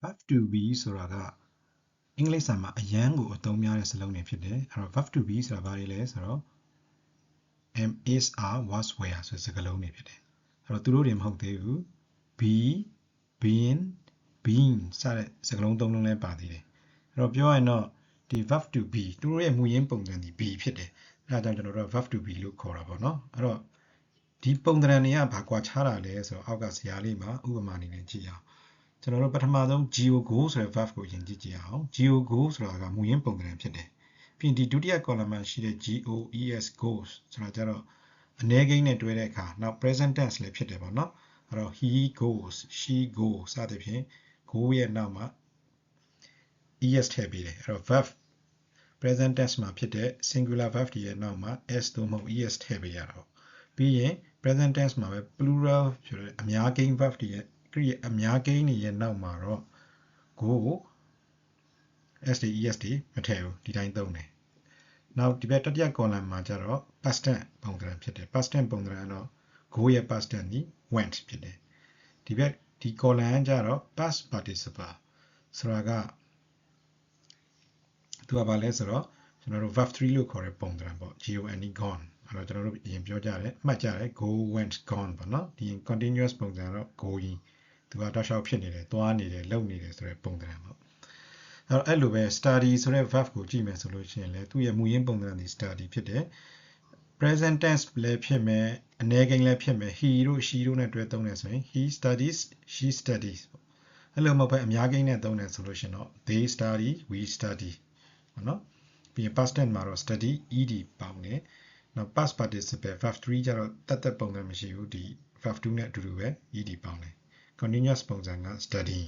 verb to be ဆိုတာကအင်္ဂလိပ်စာမှာအရန်ကိုအသုံးများတဲ့စလုံးတွေဖြစ်တယ်အဲ့တော့ verb to be ဆိုတာဘာတွေလဲဆိုတော့ am is are was were ဆိုတဲ့စကားလုံးတွေဖြစ်တယ်အဲ့တော့သူတို့တွေမဟုတ်သေးဘူး be been been စတဲ့စကားလုံးသုံးလုံးလည်းပါသေးတယ်အဲ့တော့ပြောရရင်တော့ဒီ verb to be သူတို့ရဲ့မူရင်းပုံစံဒီ be ဖြစ်တယ်အဲ့ဒါကြောင့်ကျွန်တော်တို့က verb to be လို့ခေါ်တာပေါ့နော်အဲ့တော့ဒီပုံသဏ္ဍာန်တွေကဘာကွာခြားတာလဲဆိုတော့အောက်ကဇာတ်လေးမှာဥပမာအနေနဲ့ကြည့်အောင်ကျွန်တော်တို့ပထမဆုံး geo go ဆိုတဲ့ verb ကိုယဉ်ကြည့်ကြအောင် geo go ဆိုတာကမူရင်းပုံသဏ္ဍာန်ဖြစ်တယ်ပြီးရင်ဒီဒုတိယ column မှာရှိတဲ့ goes goes ဆိုတာကြတော့အနည်းကိန်းနဲ့တွဲတဲ့အခါနောက် present tense လည်းဖြစ်တယ်ပေါ့နော်အဲ့တော့ he goes she goes စသဖြင့် go ရဲ့နောက်မှာ es ထည့်ပေးတယ်အဲ့တော့ verb present tense မှာဖြစ်တဲ့ singular verb တွေရဲ့နောက်မှာ s သို့မဟုတ် es ထည့်ပေးရတာပေါ့ပြီးရင် present tense မှာပဲ plural ဆိုတဲ့အများကိန်း verb တွေရဲ့အများကိန်းတွေရဲ့နောက်မှာတော့ go s တွေ es တွေမထည့်ဘူးဒီတိုင်းသုံးတယ်နောက်ဒီဘက်တတိယ column မှာကျတော့ past tense ပုံသဏ္ဍာန်ဖြစ်တယ် past tense ပုံသဏ္ဍာန်တော့ go ရဲ့ past tense ကြီး went ဖြစ်တယ်ဒီဘက်ဒီ column ကျတော့ past participle ဆိုတာကသူကဘာလဲဆိုတော့ကျွန်တော်တို့ verb 3လို့ခေါ်တဲ့ပုံသဏ္ဍာန်ပေါ့ gone gone အဲ့တော့ကျွန်တော်တို့အရင်ပြောကြတယ်မှတ်ကြတယ် go went gone ပေါ့နော်ဒီ continuous ပုံစံတော့ going သူကတောက်လျှောက်ဖြစ်နေတယ်သွားနေတယ်လုပ်နေတယ်ဆိုတဲ့ပုံသဏ္ဍာန်ပေါ့အဲ့လိုပဲ study ဆိုတဲ့ verb ကိုကြည့်မယ်ဆိုလို့ရှိရင်လည်းသူ့ရဲ့မူရင်းပုံသဏ္ဍာန်ဒီ study ဖြစ်တယ် present tense လည်းဖြစ်မယ်အနည်းကိန်းလည်းဖြစ်မယ် he တို့ she တို့နဲ့တွဲသုံးတယ်ဆိုရင် he studies she studies အဲ့လိုမဟုတ်ပဲအများကိန်းနဲ့သုံးတယ်ဆိုလို့ရှိရင်တော့ they study we study ပေါ့နော်ပြီးရင် past tense မှာတော့ study ed ပေါင်းတယ်နောက် past participle verb 3ကျတော့တတ်ပုံစံမရှိဘူးဒီ verb 2နဲ့အတူတူပဲ ed ပေါင်းတယ် continuous ပုံစံက study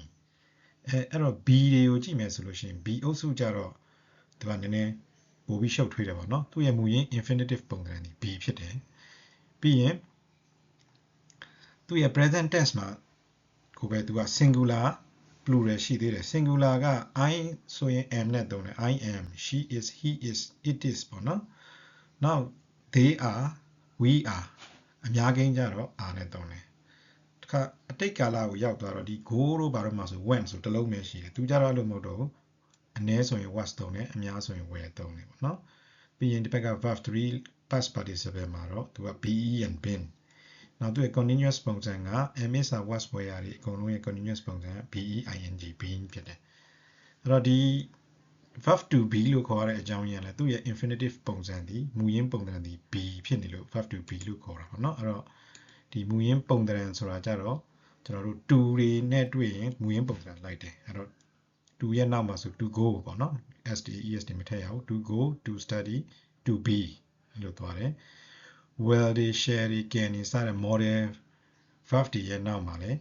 အဲ့တော့ b တွေကိုကြည့်မယ်ဆိုလို့ရှိရင် b အုပ်စုကြတော့သူကနည်းနည်းပိုပြီးရှုပ်ထွေးတယ်ပေါ့နော်သူ့ရဲ့မူရင်း infinitive ပုံစံဒီ b ဖြစ်တယ်ပြီးရင်သူ့ရဲ့ present tense မှာကိုပဲသူက singular plural ရှိသေးတယ် singular က I ဆိုရင် am နဲ့သုံးတယ် I am she is he is it is ပေါ့နော်နောက် they are we are အများကိန်းကြတော့ are နဲ့သုံးတယ်တခါအတိတ်ကာလကိုရောက်သွားတော့ဒီ go တို့ဘာလို့မှဆို went ဆိုတစ်လုံးပဲရှိတယ်သူကြတော့လို့မဟုတ်တော့အနည်းဆိုရင် was သုံးတယ်အများဆိုရင် were သုံးတယ်ပေါ့နော်ပြီးရင်ဒီဘက်က verb 3 past participle မှာတော့သူက be and been နောက်သူရဲ့ continuous ပုံစံက am is are was were တွေအကုန်လုံးရဲ့ continuous ပုံစံက be ing being ဖြစ်တယ်အဲ့တော့ဒီ verb to be လို့ခေါ်ရတဲ့အကြောင်းရင်းလဲသူ့ရဲ့ infinitive ပုံစံဒီမူရင်းပုံစံဒီ be ဖြစ်နေလို့ verb to be လို့ခေါ်တာပေါ့နော်အဲ့တော့ဒီမူရင်းပုံစံဆိုတာကြတော့ကျွန်တော်တို့ to တွေနဲ့တွေ့ရင်မူရင်းပုံစံလိုက်တယ်အဲ့တော့ to ရဲ့နောက်မှာဆို to go ပေါ့နော် s တွေ es တွေမထည့်ရဘူး to go to study to be အဲ့လိုသွားတယ် will တွေ share တွေ can တွေစတဲ့ model verb တွေရဲ့နောက်မှာလဲ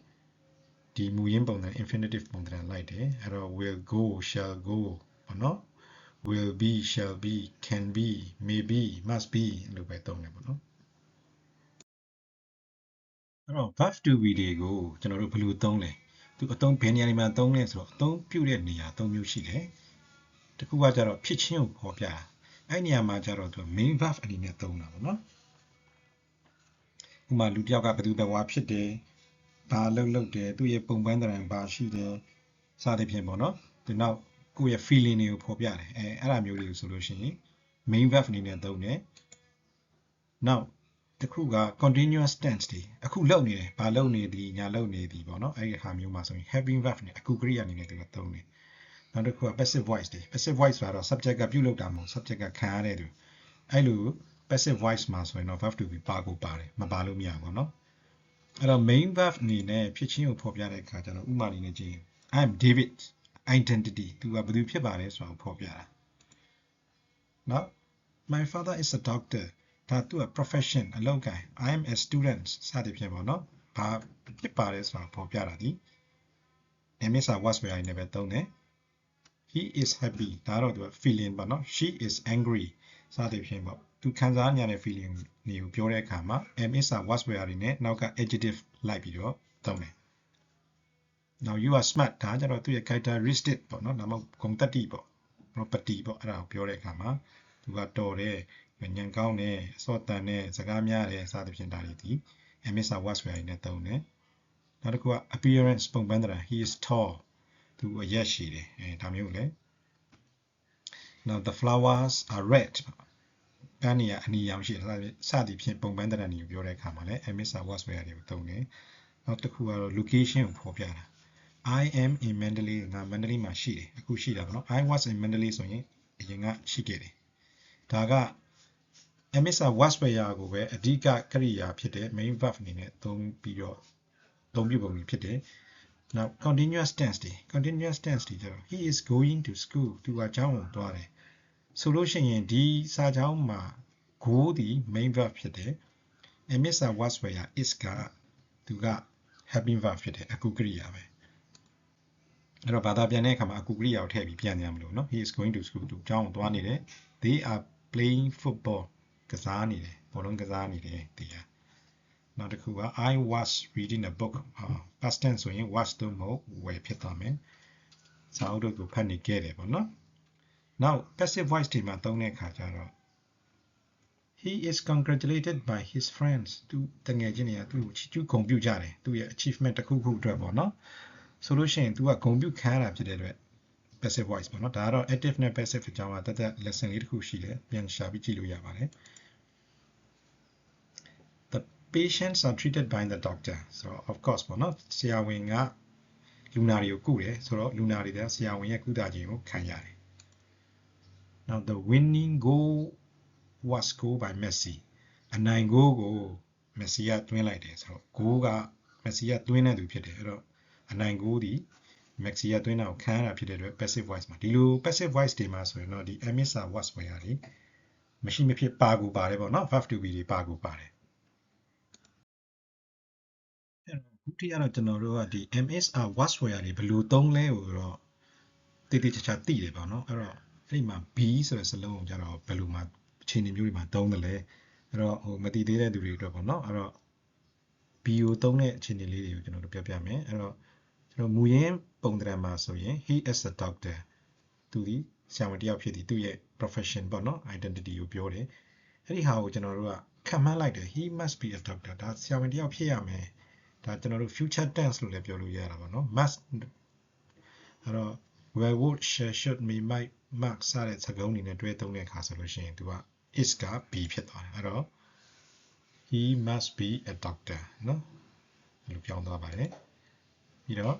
ဒီမူရင်းပုံစံ infinitive ပုံစံလိုက်တယ်အဲ့တော့ will go shall go ပေါ့နော် will be shall be can be may be must be အဲ့လိုပဲသုံးတယ်ပေါ့နော်အဲ့တော့ verb to be တွေကိုကျွန်တော်တို့ဘယ်လိုသုံးလဲသူအသုံးဘယ်နေရာတွေမှာသုံးလဲဆိုတော့အသုံးပြုတဲ့နေရာ၃မျိုးရှိတယ်တခုကကြတော့ဖြစ်ချင်းကိုခေါ်ပြတာအဲ့နေရာမှာကြတော့သူ main verb အနေနဲ့သုံးတာပေါ့နော်ဥပမာလူတစ်ယောက်ကဘယ်သူဘယ်ဝါဖြစ်တယ်ဘာလုပ်တယ်သူ့ရဲ့ပုံပန်းသဏ္ဍာန်ဘာရှိတယ်စသဖြင့်ပေါ့နော်ဒီနောက်ကိုယ့်ရဲ့ feeling တွေကိုဖော်ပြတယ်အဲ့ဒါမျိုးတွေကိုဆိုလို့ရှိရင် main verb အနေနဲ့သုံးတယ်နောက်တစ်ခုက continuous tense တွေအခုလုပ်နေတယ်ဘာလုပ်နေသည်ညာလုပ်နေသည်ပေါ့နော်အဲ့ဒီဟာမျိုးမှာဆိုရင် having verb နဲ့အခုကရိယာအနေနဲ့သူကသုံးတယ်နောက်တစ်ခုက passive voice တွေ passive voice ဆိုတော့ subject ကပြုလုပ်တာမဟုတ် subject ကခံရတဲ့သူအဲ့လို passive voice မှာဆိုရင်တော့ verb to be ပါကိုပါတယ်မပါလို့မရဘူးပေါ့နော်အဲ့တော့ main verb အနေနဲ့ဖြစ်ချင်းကိုဖော်ပြတဲ့အခါကျတော့ဥပမာအနေနဲ့ကြည့်ရင် I am David identity သူကဘယ်သူဖြစ်ပါလဲဆိုတာကိုဖော်ပြတာနော် my father is a doctor ဒါသူက profession အလုပ်ကိုင် I am a student စသဖြင့်ပေါ့နော်ဘာဖြစ်ပါလဲဆိုတာဖော်ပြတာဒီ am is are was were နဲ့ပဲသုံးတယ် he is happy ဒါတော့သူက feeling ပေါ့နော် she is angry စသဖြင့်ပေါ့သူခံစားရတဲ့ feeling တွေကိုပြောတဲ့အခါမှာ am is are was were တွေနဲ့နောက်က adjective လိုက်ပြီးတော့သုံးတယ် now you are smart ဒါကြတော့သူရဲ့ characteristic ပေါ့နော်ဒါမှမဟုတ်ဂုဏ်သတ္တိပေါ့ property ပေါ့အဲ့ဒါကိုပြောတဲ့အခါမှာသူကတော်တယ်ဉာဏ်ကောင်းတယ်အစောတန်တယ်စကားများတယ်စသဖြင့်ဒါတွေဒီ am is are was were တွေနဲ့သုံးတယ်နောက်တစ်ခုက appearance ပုံပန်းသဏ္ဍာန် he is tall သူအရက်ရှိတယ်ဒါမျိုးလေ now the flowers are red ပန်းနေရအနီရောင်ရှိတယ်စသည်ဖြင့်ပုံပန်းတရံတွေကိုပြောတဲ့အခါမှာလည်း ms was ဝယ်ရတယ်ကိုသုံးတယ်နောက်တစ်ခုကတော့ location ကိုဖော်ပြတာ I am in Mandalay ငါ Mandalay မှာရှိတယ်အခုရှိတာပေါ့နော် I was in Mandalay ဆိုရင်အရင်ကရှိခဲ့တယ်ဒါက ms was ဝယ်ရကိုပဲအဓိကကရိယာဖြစ်တဲ့ main verb အနေနဲ့သုံးပြီးတော့သုံးပြပုံကြီးဖြစ်တယ်now continuous tense တွေကျတော့ he is going to school သူကကျောင်းကိုသွားတယ်ဆိုလို့ရှိရင်ဒီစာကြောင်းမှာ go ဒီ main verb ဖြစ်တယ် ms was ဝယ်ရ is ကသူက helping verb ဖြစ်တယ်အကူကရိယာပဲအဲ့တော့ဘာသာပြန်တဲ့အခါမှာအကူကရိယာကိုထည့်ပြီးပြန်ရမလို့နော် he is going to school သူကျောင်းကိုသွားနေတယ် they are playing football ကစားနေတယ်ဘောလုံးကစားနေတယ်တရားနောက်တစ်ခုက I was reading a book past tense ဆိုရင် was တော့မဟုတ် were ဖြစ်သွားမယ်စာအုပ်တို့ကိုဖတ်နေခဲ့တယ်ပေါ့နော် now passive voice ဒီမှာသုံးတဲ့အခါကျတော့ he is congratulated by his friends သူတငယ်ချင်းတွေကသူ့ကိုချီးကျူးဂုဏ်ပြုကြတယ်သူ့ရဲ့ achievement တစ်ခုခုအတွက်ပေါ့နော်ဆိုလို့ရှိရင် तू ကဂုဏ်ပြုခံရတာဖြစ်တဲ့အတွက် passive voice ပေါ့နော်ဒါကတော့ active နဲ့ passive အကြောင်းကတသက် lesson လေးတစ်ခုရှိတယ်ပြန်ရှာပြီးကြည့်လို့ရပါတယ် the patients are treated by the doctor so of course ပေါ့နော်ဆရာဝန်ကလူနာတွေကိုကုတယ်ဆိုတော့လူနာတွေကဆရာဝန်ရဲ့ကုသခြင်းကိုခံရတယ် now the winning goal was scored by Messi အနိုင်ဂိုးကို Messi ကသွင်းလိုက်တယ်ဆိုတော့ goal က Messi ကသွင်းတဲ့သူဖြစ်တယ်အဲ့တော့အနိုင်ကိုဒီ Maxi ကသွင်းတာကိုခံရတာဖြစ်တဲ့အတွက် passive voice မှာဒီလို passive voice တွေမှာဆိုရင်တော့ဒီ ms was ဝယ်ရတယ်မရှိမဖြစ်ပါကိုပါတယ်ပေါ့နော် verb to be တွေပါကိုပါတယ်အဲ့တော့ခုထိကတော့ကျွန်တော်တို့ကဒီ ms was ဝယ်ရတယ်ဘယ်လိုသုံးလဲကိုတော့တိတိကျကျသိတယ်ပေါ့နော်အဲ့တော့အဲ့ဒီမှာ be ဆိုတဲ့စလုံးကိုကျတော့ဘယ်လိုမှအခြေအနေမျိုးတွေမှာသုံးတယ်လဲအဲ့တော့ဟိုမသိသေးတဲ့သူတွေအတွက်ပေါ့နော်အဲ့တော့ be ကိုသုံးတဲ့အခြေအနေလေးတွေကိုကျွန်တော်တို့ပြပြမယ်အဲ့တော့မူရင်းပုံသဏ္ဍာန်မှာဆိုရင် he is a doctor သူဒီဆရာဝန်တစ်ယောက်ဖြစ်သည်သူ့ရဲ့ profession ပေါ့နော် identity ကိုပြောတယ်အဲ့ဒီဟာကိုကျွန်တော်တို့ကခံမှန်းလိုက်တယ် he must be a doctor ဒါဆရာဝန်တစ်ယောက်ဖြစ်ရမယ်ဒါကျွန်တော်တို့ future tense လို့လည်းပြောလို့ရတာပေါ့နော် must အဲ့တော့ where would shall should may might must စတဲ့စကားလုံးတွေနဲ့တွဲသုံးတဲ့အခါဆိုလို့ရှိရင်သူက is က be ဖြစ်သွားတယ်အဲ့တော့ he must be a doctor နော်အဲ့လိုပြောင်းသွားပါတယ်ပြီးတော့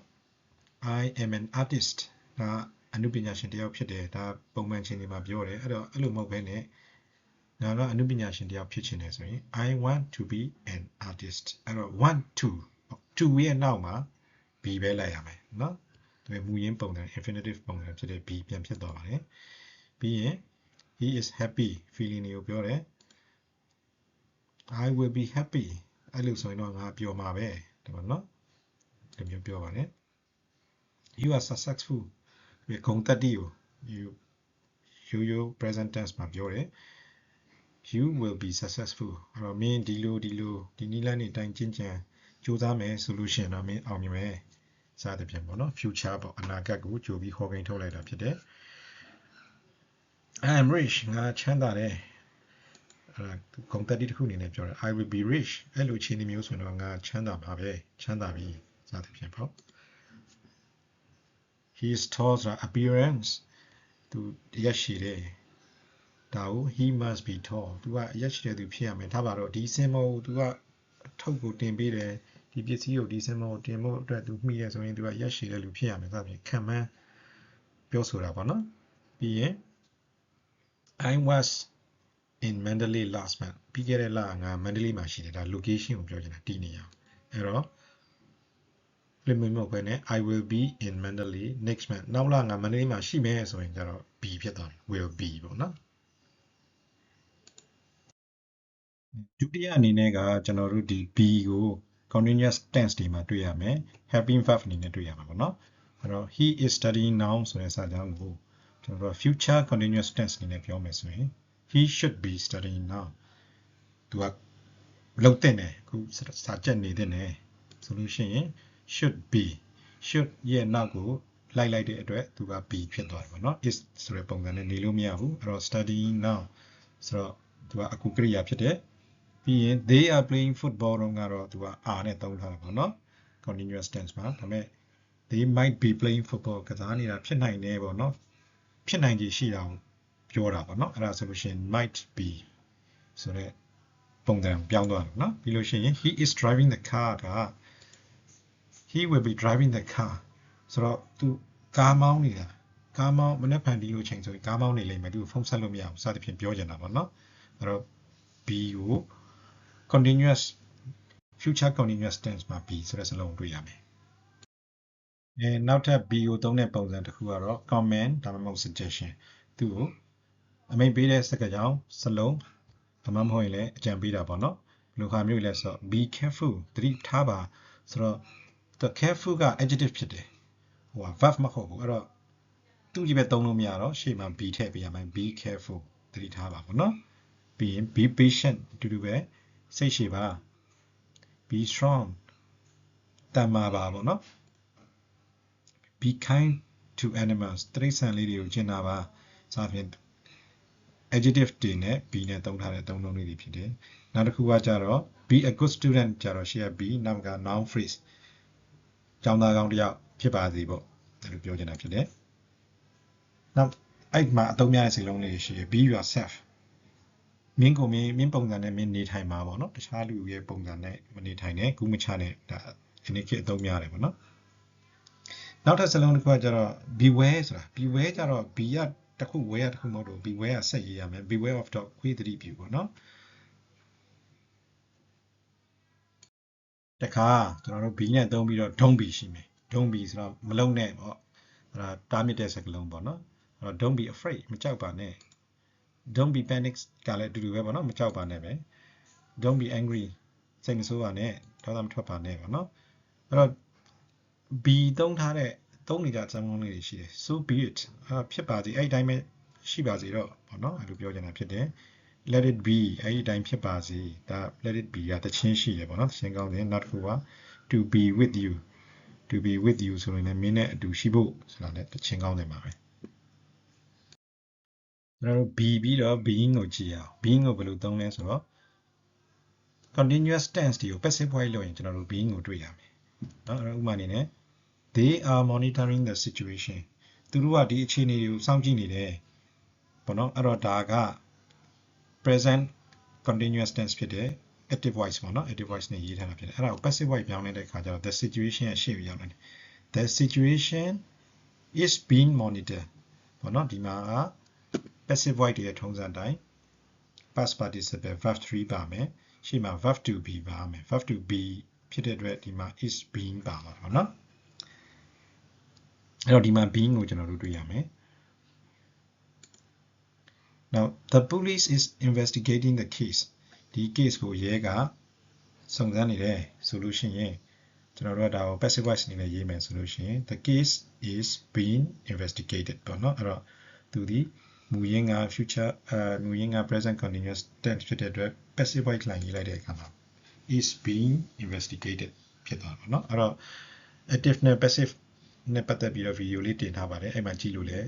I am an artist ဒါအနုပညာရှင်တစ်ယောက်ဖြစ်တယ်ဒါပုံမှန်ချင်းတွေမှာပြောတယ်အဲ့တော့အဲ့လိုမဟုတ်ဘဲနဲ့ငါကအနုပညာရှင်တစ်ယောက်ဖြစ်ချင်တယ်ဆိုရင် I want to be an artist အဲ့တော့ want to ရဲ့နောက်မှာ be ပဲလိုက်ရမယ်เนาะဒါပေမဲ့မူရင်းပုံစံ infinitive ပုံစံဖြစ်တဲ့ be ပြန်ဖြစ်သွားပါတယ်ပြီးရင် he is happy feeling ကိုပြောတယ် I will be happy အဲ့လိုဆိုရင်တော့ငါပျော်မှာပဲဒါပေါ့เนาะဒီမျိုးပြောပါတယ် you are successful ဒီဂုဏ်တက်တီကို you present tense မှာပြောတယ် you will be successful အဲ့တော့မင်းဒီလိုဒီနည်းလမ်းတွေတိုင်းကျင့်ကြံကြိုးစားမယ်ဆိုလို့ရှိရင်တော့မင်းအောင်မြင်မယ်စသဖြင့်ပေါ့နော် future ပေါ့အနာဂတ်ကိုကြိုပြီးခေါ်ကိန်းထုတ်လိုက်တာဖြစ်တယ် I am rich ငါချမ်းသာတယ်အဲ့ဒါဂုဏ်တက်တီတစ်ခုအနေနဲ့ပြောတယ် I will be rich အဲ့လိုအခြေအနေမျိုးဆိုရင်တော့ငါချမ်းသာပါပဲချမ်းသာပြီစသဖြင့်ပေါ့he is tall ဆိုတာ appearance သူရက်ရှိတယ်ဒါကို he must be tall သူကရက်ရှိတဲ့သူဖြစ်ရမယ်ထားပါတော့ဒီ symbol ကိုသူကအထုပ်ကိုတင်ပေးတယ်ဒီပစ္စည်းကိုဒီ symbol ကိုတင်ဖို့အတွက်သူမှီရဆိုရင်သူကရက်ရှိတဲ့လူဖြစ်ရမယ်စသဖြင့်ခံမှန်းပြောဆိုတာပေါ့နော်ပြီးရင် I was in Mandalay last month ပြီးခဲ့တဲ့လငါ Mandalay မှာရှိတယ်ဒါ location ကိုပြောချင်တာဒီနေရာအဲ့တော့မဟုတ်ဘဲနဲ့ I will be in Mandalay next month နောက်လငါ Mandalay မှာရှိမယ်ဆိုရင်ကျတော့ be ဖြစ်သွားတယ် will be ပေါ့နော်ဒုတိယအနေနဲ့ကကျွန်တော်တို့ဒီ be ကို continuous tense တွေမှာတွေ့ရမယ် helping verb အနေနဲ့တွေ့ရမှာပေါ့နော်အဲ့တော့ he is studying now ဆိုတဲ့စာကြောင်းကိုကျွန်တော်တို့ future continuous tense အနေနဲ့ပြောမယ်ဆိုရင် he should be studying now သူကလုပ်တဲ့ねအခုစာကြက်နေတဲ့ねဆိုလို့ရှိရင်should be should ရဲ့နောက်ကိုလိုက်တဲ့အတွက်သူက be ဖြစ်သွားတယ်ပေါ့နော် is ဆိုတဲ့ပုံစံနဲ့နေလို့မရဘူးအဲ့တော့ studying now ဆိုတော့သူကအကူကရိယာဖြစ်တယ်ပြီးရင် they are playing football တော့ကတော့သူက are နဲ့သုံးထားတာပေါ့နော် continuous tense မှာဒါပေမဲ့ they might be playing football ကစားနေတာဖြစ်နိုင်တယ်ပေါ့နော်ဖြစ်နိုင်ခြေရှိတာကိုပြောတာပေါ့နော်အဲ့ဒါဆိုလို့ရှိရင် might be ဆိုတော့ပုံစံပြောင်းသွားတယ်နော်ပြီးလို့ရှိရင် he is driving the car က he will be driving the car ဆိုတော့သူကားမောင်းနေတာကားမောင်းမနေ့ဖန်တီးလို့ချိန်ဆိုရင်ကားမောင်းနေလိမ့်မယ်သူဖုန်းဆက်လို့မရဘူးစသဖြင့်ပြောချင်တာပေါ့နော်အဲ့တော့ B ကို continuous future continuous tense မှာ B ဆိုတဲ့စလုံးတွေ့ရမယ်နောက်ထပ် B ကိုသုံးတဲ့ပုံစံတစ်ခုကတော့ comment ဒါမှမဟုတ် suggestion သူ့ကိုအမိန့်ပေးတဲ့စကားကြောင်းစလုံးဒါမှမဟုတ်ရင်လည်းအကြံပေးတာပေါ့နော်ဘယ်လိုခါမျိုးလဲဆိုတော့ be careful သတိထားပါဆိုတော့ the careful က adjective ဖြစ်တယ်ဟိုက verb မဟုတ်ဘူးအဲ့တော့သူ့ကြီးပဲသုံးလို့မရတော့ရှေ့မှာ be ထည့်ပေးရမယ် be careful သတိထားပါပေါ့နော်ပြီးရင် be patient အတူတူပဲစိတ်ရှည်ပါ be strong တန်မာပါပေါ့နော် be kind to animals တိရစ္ဆာန်လေးတွေကိုကျင့်တာပါစသဖြင့် adjective တွေနဲ့ be နဲ့သုံးထားတဲ့သုံးလုံးလေးတွေဖြစ်တယ်နောက်တစ်ခုကကြတော့ be a good student ကြတော့ရှေ့က be နောက်က noun phrase ကျောင်းသားကောင်းတစ်ယောက်ဖြစ်ပါစေပေါ့ဒါလိုပြောချင်တာဖြစ်တယ်နောက်အဲ့မှာအသုံးများတဲ့စကားလုံးလေးရှိတယ် be yourself မင်းကိုမင်းပုံစံနဲ့မင်းနေထိုင်မှာပေါ့နော်တခြားလူရဲ့ပုံစံနဲ့မနေထိုင်နဲ့ကူးမချနဲ့ဒါဒီနေ့ခေတ်အသုံးများတယ်ပေါ့နော်နောက်ထပ်စကားလုံးတစ်ခုကကြတော့ beware ဆိုတာ beware ကြတော့ be ရတစ်ခု where တစ်ခုမဟုတ်တော့ beware ကဆက်ရေးရမယ် beware of dog ခွေးသတိပြုပေါ့နော်တခါကျွန်တော်တို့ be နဲ့သုံးပြီးတော့ don't be ရှိမယ် don't be ဆိုတော့မလုံနဲ့ပေါ့အဲ့ဒါတားမြစ်တဲ့စကားလုံးပေါ့နော်အဲ့တော့ don't be afraid မကြောက်ပါနဲ့ don't be panic ကလည်းအတူတူပဲပေါ့နော်မကြောက်ပါနဲ့ပဲ don't be angry စိတ်မဆိုးပါနဲ့ဒေါသမထွက်ပါနဲ့ပေါ့နော်အဲ့တော့ be သုံးထားတဲ့သုံးနေကြအကြောင်းလေးတွေရှိတယ် so be it ဖြစ်ပါစေအဲ့ဒီတိုင်းပဲရှိပါစေတော့ပေါ့နော်အဲ့လိုပြောချင်တာဖြစ်တယ် let it be အဲ့ဒီတိုင်းဖြစ်ပါစေဒါ let it be ကတခြင်းရှိတယ်ပေါ့နော်တခြင်းကောင်းတယ်နောက်တစ်ခုက to be with you to be with you ဆိုရင်လည်းမင်းနဲ့အတူရှိဖို့ဆိုတာလည်းတခြင်းကောင်းတယ်မှာပဲကျွန်တော်တို့ be ပြီးတော့ being ကိုကြည့်အောင် being ကိုဘယ်လိုသုံးလဲဆိုတော့ continuous tense တွေကို passive voice လို့ရင်ကျွန်တော်တို့ being ကိုတွေ့ရမယ်เนาะအဲ့ဥပမာအနေနဲ့ they are monitoring the situation သူတို့ကဒီအခြေအနေတွေကိုစောင့်ကြည့်နေတယ်ပေါ့နော်အဲ့တော့ဒါက present continuous tense ဖြစ်တယ် active voice ပေါ့နော် active voice နဲ့ရေးထားတာဖြစ်တယ်အဲ့ဒါကို passive voice ပြောင်းလိုက်တဲ့အခါကျတော့ the situation ရဲ့ရှေ့ကိုရောက်လာတယ် the situation is being monitored ပေါ့နော်ဒီမှာက passive voice တွေရဲ့ထုံးစံတိုင်း past participle verb 3ပါမယ်ရှေ့မှာ verb to be ပါမယ် verb to be ဖြစ်တဲ့အတွက်ဒီမှာ is being ပါမှာပေါ့နော်အဲ့တော့ဒီမှာ being ကိုကျွန်တော်တို့တွေ့ရမယ် now the police is investigating the case ဒီ case ကိုရဲကစုံစမ်းနေတယ်ဆိုလို့ရှိရင်ကျွန်တော်တို့ကဒါကို passive voice အနေနဲ့ရေးမယ်ဆိုလို့ရှိရင် the case is being investigated ပေါ့နော်အဲ့တော့သူဒီမူရင်းက future မူရင်းက present continuous tense ဖြစ်တဲ့အတွက် passive voice လိုက်ရေးလိုက်တဲ့အခါမှာ is being investigated ဖြစ်သွားပါเนาะအဲ့တော့ active နဲ့ passive နဲ့ပတ်သက်ပြီးတော့ video လေးတင်ထားပါတယ်အဲ့မှာကြည့်လို့လည်း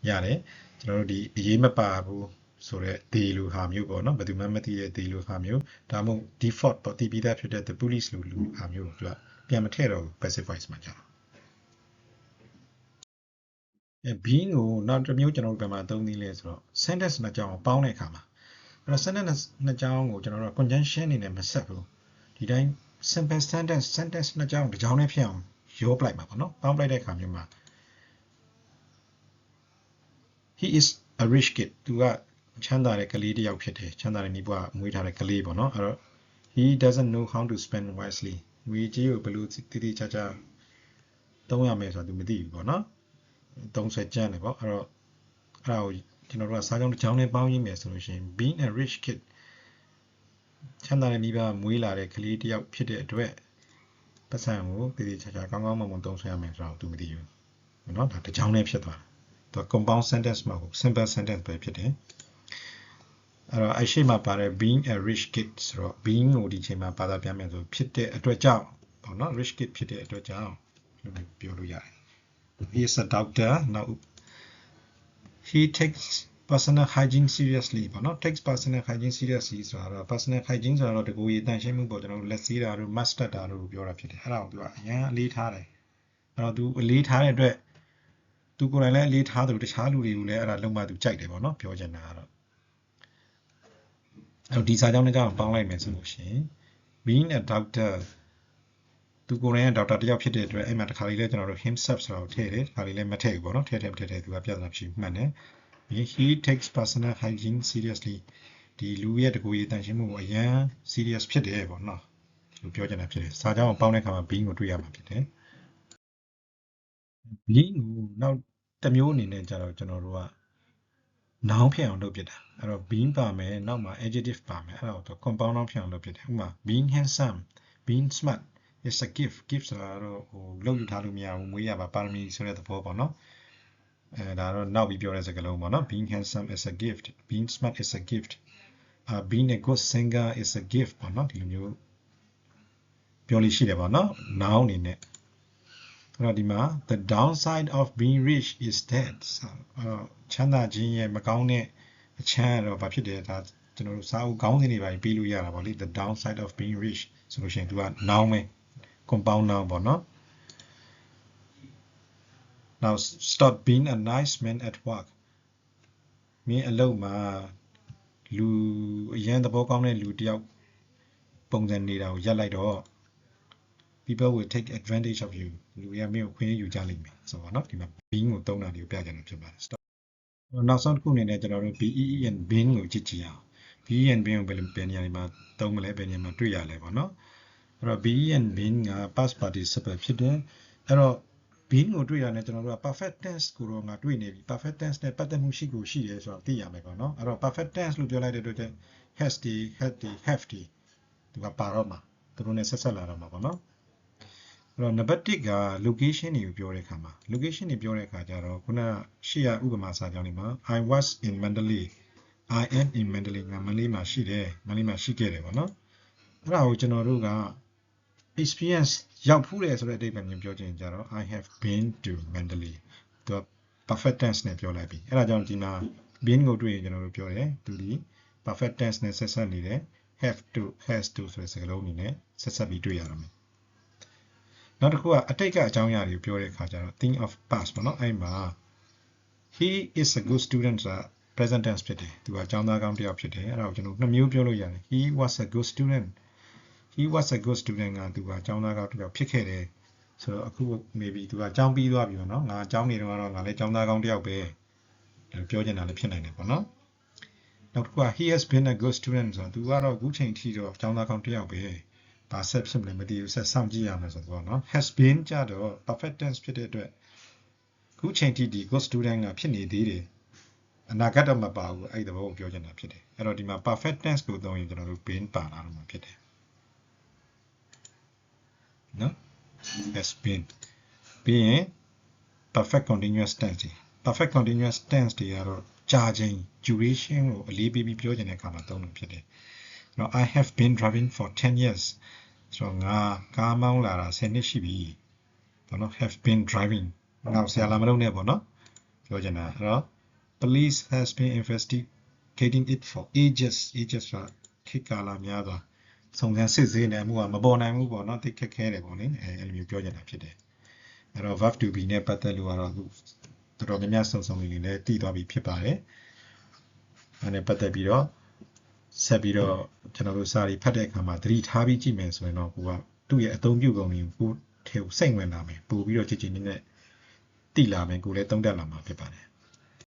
ရတယ်ကျွန်တော်တို့ဒီအရေးမပါဘူးဆိုတော့ they လိုဟာမျိုးပေါ့เนาะဘယ်သူမှမသိတဲ့ they လိုဟာမျိုးဒါမှမဟုတ် default ပေါ့တည်ပြီးသားဖြစ်တဲ့ the police လိုဟာမျိုးကိုသူကပြန်မထည့်တော့ဘူး passive voice မှာကြာbeing ကိုနောက်တစ်မျိုးကျွန်တော်တို့ဘယ်မှာသုံးနည်းလဲဆိုတော့ sentence နှစ်ကြောင်းကိုပေါင်းတဲ့အခါမှာအဲ့တော့ sentence နှစ်ကြောင်းကိုကျွန်တော်တို့ conjunction အနေနဲ့မဆက်ဘူးဒီတိုင်း simple sentence နှစ်ကြောင်းတစ်ကြောင်းနဲ့ဖြစ်အောင်ရောပလိုက်မှာပေါ့နော်ပေါင်းပလိုက်တဲ့အခါမျိုးမှာ he is a rich kid သူကချမ်းသာတဲ့ကလေးတစ်ယောက်ဖြစ်တယ်ချမ်းသာတဲ့မိဘမွေးထားတဲ့ကလေးပေါ့နော်အဲ့တော့ he doesn't know how to spend wisely ငွေကြေးကိုဘယ်လိုတည်တည်ချာချာသုံးရမယ်ဆိုတာသူမသိဘူးပေါ့နော်သုံးဆွဲကြမ်းတယ်ပေါ့အဲ့တော့အဲ့ဒါကိုကျွန်တော်တို့ကစာကြောင်းတစ်ကြောင်းနဲ့ပေါင်းရင်းမယ်ဆိုလို့ရှိရင် being a rich kid ချမ်းသာတဲ့မိဘမွေးလာတဲ့ကလေးတစ်ယောက်ဖြစ်တဲ့အတွက်ပတ်စံကိုတည်တည်ချာချာကောင်းကောင်းမွန်မွန်သုံးဆွဲရမယ်ဆိုတာကိုသူမသိဘူးเนาะဒါတစ်ကြောင်းနဲ့ဖြစ်သွားတယ်သူ compound sentence မဟုတ် simple sentence ပဲဖြစ်တယ်အဲ့တော့အရှိမပါတဲ့ being a rich kid ဆိုတော့ being ကိုဒီချိန်မှာဘာသာပြန်မယ်ဆိုဖြစ်တဲ့အတွက်ကြောင့်ပေါ့နော် rich kid ဖြစ်တဲ့အတွက်ကြောင့်ပြောလို့ရတယ် he is a doctor now he takes personal hygiene seriously ပေါ့နော် takes personal hygiene seriously ဆိုတာတော့ personal hygiene ဆိုတာတော့တကူရည်တန်ရှင်းမှုပေါ့ကျွန်တော်တို့လက်ဆေးတာတို့ mask တက်တာတို့ပြောတာဖြစ်တယ်အဲ့ဒါကိုသူကအရင်အလေးထားတယ် တော့သူအလေးထားတဲ့အတွက်သူကိုယ်တိုင်လည်းအလေးထားတယ်လို့တခြားလူတွေကိုလည်းအဲ့ဒါလုံးဝသူကြိုက်တယ်ပေါ့နော်ပြောချင်တာကတော့အဲ့တော့ဒီစာကြောင်းနဲ့ကြောင်းပေါင်းလိုက်မယ်ဆိုလို့ရှိရင် being a doctor သူကိုယ်တိုင်ကဒေါက်တာတစ်ယောက်ဖြစ်တဲ့အတွက်အဲ့မှာတစ်ခါလေးလဲကျွန်တော်တို့ himself ဆိုတာကိုထည့်တယ်တစ်ခါလေးလဲမထည့်ဘူးပေါ့နော်ထည့်မထည့်သူကပြဿနာဖြစ်မှန်တယ် he takes personal hygiene seriously ဒီလူရဲ့တကူရေးတန်ရှင်းမှုကိုအရန် serious ဖြစ်တယ်ပေါ့နော်လို့ပြောချင်တာဖြစ်တယ်စာကြောင်းကိုပေါင်းတဲ့အခါမှာ being ကိုတွေ့ရမှာဖြစ်တယ် being ကိုနောက်တစ်မျိုးအနေနဲ့ကြတော့ကျွန်တော်တို့က noun ဖြစ်အောင်လုပ်ပြတာအဲ့တော့ being ပါမယ်နောက်မှာ adjective ပါမယ်အဲ့ဒါကို compound noun ဖြစ်အောင်လုပ်ပြတယ်ဥပမာ being handsome being smart is a gift ဆိုတာတော့ဟိုလုပ်ယူထားလို့မရဘူးမွေးရပါပါရမီဆိုတဲ့သဘောပေါ့နော်ဒါတော့နောက်ပြီးပြောတဲ့စကားလုံးပေါ့နော် being handsome is a gift being smart is a gift being a good singer is a gift ပေါ့နော်ဒီလိုမျိုးပြောလို့ရှိတယ်ပေါ့နော် noun အနေနဲ့အဲ့တော့ဒီမှာ the downside of being rich is that ချမ်းသာခြင်းရဲ့မကောင်းတဲ့အချမ်းတော့ဘာဖြစ်တယ်ဒါကျွန်တော်တို့စာအုပ်ခေါင်းစဉ်တွေပါပြီးလို့ရတာပေါ့လေ the downside of being rich ဆိုလို့ရှိရင်သူက noun ပဲ compound noun ပေါ့နော် now stop being a nice man at work မင်းအလုပ်မှာလူအရန်သဘောကောင်းတဲ့လူတယောက်ပုံစံနေတာကိုရပ်လိုက်တော့ people will take advantage of you လူရမင်းကိုခွင့်ယူကြလိမ့်မယ်ဆိုတော့เนาะဒီမှာ being ကိုသုံးတာတွေကိုပြကြတယ်ဖြစ်ပါတယ် stop နောက်ဆုံးတစ်ခုအနေနဲ့ကျွန်တော်တို့ be and being ကိုကြည့်ကြည့်အောင် be and being ကိုဘယ်နေရာတွေမှာသုံးမလဲဘယ်နေရာမှာတွေ့ရလဲပေါ့เนาะအဲ့တော့ be and being က past participle ဖြစ်တယ်အဲ့တော့ being ကိုတွေ့ရတယ်ကျွန်တော်တို့က perfect tense ကိုတော့ငါတွေ့နေပြီ perfect tense နဲ့ပတ်သက်မှုရှိကိုရှိတယ်ဆိုတော့သိရမယ်ပေါ့เนาะအဲ့တော့ perfect tense လို့ပြောလိုက်တဲ့အတွက် has တွေ had တွေ have တွေသူကပါတော့မှာသူတို့ ਨੇ ဆက်ဆက်လာတော့မှာပေါ့เนาะအဲ့တော့ number 1က location တွေကိုပြောတဲ့အခါမှာ location တွေပြောတဲ့အခါကျတော့ခုနရှေ့ကဥပမာစာကြောင်းတွေမှာ I was in Mandalay I am in Mandalay ငါမန္တလေးမှာရှိတယ်မန္တလေးမှာရှိခဲ့တယ်ပေါ့နော်အဲ့ဒါကိုကျွန်တော်တို့က experience ရောက်ဖူးတယ်ဆိုတဲ့အဓိပ္ပာယ်မျိုးပြောချင်ကြတော့ I have been to Mandalay သူက perfect tense နဲ့ပြောလိုက်ပြီအဲ့ဒါကြောင့်ဒီမှာ been ကိုတွေ့ရင်ကျွန်တော်တို့ပြောတယ်သူဒီ perfect tense နဲ့ဆက်ဆက်နေတယ် have to has to ဆိုတဲ့စကားလုံးအနေနဲ့ဆက်ဆက်ပြီးတွေ့ရတော့မယ်နောက်တစ်ခုကအတိတ်ကအကြောင်းအရာတွေကိုပြောတဲ့အခါကျတော့ think of past ပေါ့နော်အဲ့မှာ he is a good student ဆိုတာ present tense ဖြစ်တယ်သူကကျောင်းသားကောင်းတစ်ယောက်ဖြစ်တယ်အဲ့ဒါကိုကျွန်တော်နှစ်မျိုးပြောလို့ရတယ် he was a good student he was a good student ကသူကကျောင်းသားကောင်းတစ်ယောက်ဖြစ်ခဲ့တယ်ဆိုတော့အခု maybe သူကကျောင်းပြီးသွားပြီပေါ့နော်ငါကျောင်းနေတော့ငါလည်းကျောင်းသားကောင်းတစ်ယောက်ပဲပြောချင်တာလည်းဖြစ်နိုင်တယ်ပေါ့နော်နောက်တစ်ခုက he has been a good student ဆိုတော့သူကတော့အခုချိန်ထိတော့ကျောင်းသားကောင်းတစ်ယောက်ပဲဘာဆက်ဖြစ်မလဲမသိဘူးဆက်စောင့်ကြည့်ရမယ်ဆိုတော့เนาะ has been ကြတော့ perfect tense ဖြစ်တဲ့အတွက်ခုချိန်ထိဒီ good student ကဖြစ်နေသေးတယ်အနာဂတ်တော့မပါဘူးအဲ့ဒီသဘောကိုပြောချင်တာဖြစ်တယ်အဲ့တော့ဒီမှာ perfect tense ကိုသုံးရင်ကျွန်တော်တို့ been ပါလာတော့မှာဖြစ်တယ်နော် has been ပြီးရင် perfect continuous tense တွေ perfect continuous tense တွေကတော့ကြာချိန် duration ကိုအလေးပေးပြီးပြောချင်တဲ့အခါမှာသုံးလို့ဖြစ်တယ်နော် I have been driving for 10 years ဆိုတော့ငါကားမောင်းလာတာ10နှစ်ရှိပြီပေါ့နော် have been driving နောက်ဆရာလာမလုပ်နဲ့ပေါ့နော်ပြောချင်တာအဲ့တော့ police has been investigating it for ages ဆိုတာခေတ်ကာလများစွာစုံစမ်းစစ်ဆေးနေမှုကမပေါ်နိုင်ဘူးပေါ့နော်တိတ်ခက်ခဲတယ်ပေါ့လေအဲ့လိုမျိုးပြောချင်တာဖြစ်တယ်အဲ့တော့ verb to be နဲ့ပတ်သက်လို့ကတော့အခုတော်တော်များများစုံလေးလေးလည်းတည်သွားပြီဖြစ်ပါတယ်အဲ့နဲ့ပတ်သက်ပြီးတော့ဆက်ပြီးတော့ကျွန်တော်တို့စာရီဖတ်တဲ့အခါမှာသတိထားပြီးကြည့်မယ်ဆိုရင်တော့ကိုကသူ့ရဲ့အသုံးပြုပုံတွေကိုကိုထဲကိုစိတ်ဝင်လာမယ်ပို့ပြီးတော့ကြည်ကြည်နည်းနည်းသိလာမယ်ကိုလည်းသုံးတတ်လာမှာဖြစ်ပါတယ်